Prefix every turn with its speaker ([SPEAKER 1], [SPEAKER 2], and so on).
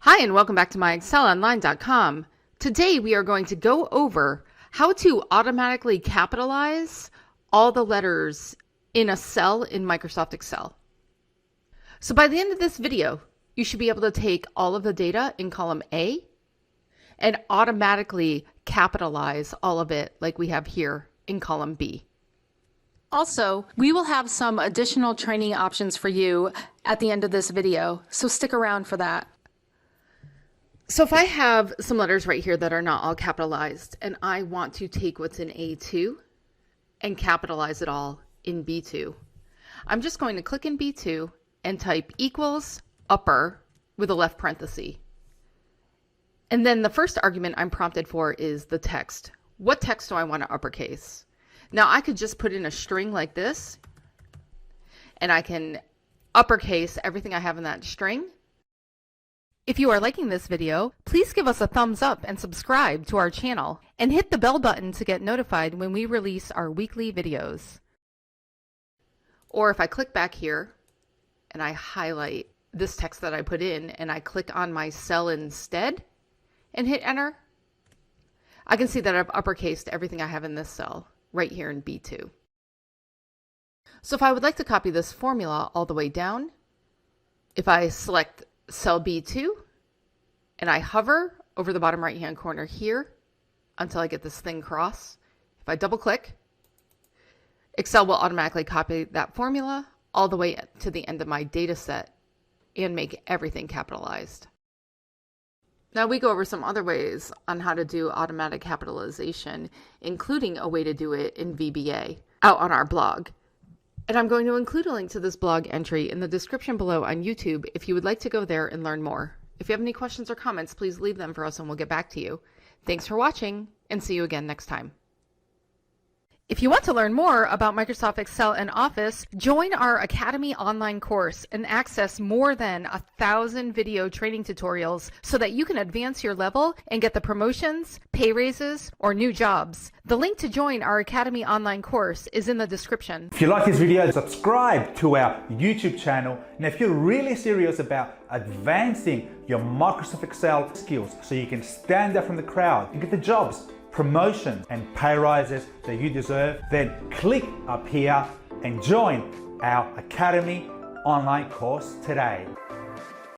[SPEAKER 1] Hi, and welcome back to MyExcelOnline.com. Today we are going to go over how to automatically capitalize all the letters in a cell in Microsoft Excel. So by the end of this video, you should be able to take all of the data in column A and automatically capitalize all of it like we have here in column B. Also, we will have some additional training options for you at the end of this video, so stick around for that. So if I have some letters right here that are not all capitalized and I want to take what's in A2 and capitalize it all in B2, I'm just going to click in B2 and type equals upper with a left parenthesis. And then the first argument I'm prompted for is the text. What text do I want to uppercase? Now I could just put in a string like this and I can uppercase everything I have in that string. If you are liking this video, please give us a thumbs up and subscribe to our channel and hit the bell button to get notified when we release our weekly videos. Or if I click back here and I highlight this text that I put in and I click on my cell instead and hit enter, I can see that I've uppercased everything I have in this cell right here in B2. So if I would like to copy this formula all the way down, if I select cell B2 and I hover over the bottom right hand corner here until I get this thin cross, if I double click, Excel will automatically copy that formula all the way to the end of my data set and make everything capitalized. Now we go over some other ways on how to do automatic capitalization, including a way to do it in VBA out on our blog. And I'm going to include a link to this blog entry in the description below on YouTube if you would like to go there and learn more. If you have any questions or comments, please leave them for us and we'll get back to you. Thanks for watching and see you again next time. If you want to learn more about Microsoft Excel and Office, join our Academy online course and access more than 1,000 video training tutorials so that you can advance your level and get the promotions, pay raises, or new jobs. The link to join our Academy online course is in the description.
[SPEAKER 2] If you like this video, subscribe to our YouTube channel. And if you're really serious about advancing your Microsoft Excel skills so you can stand out from the crowd and get the jobs, promotions and pay rises that you deserve, then click up here and join our Academy online course today.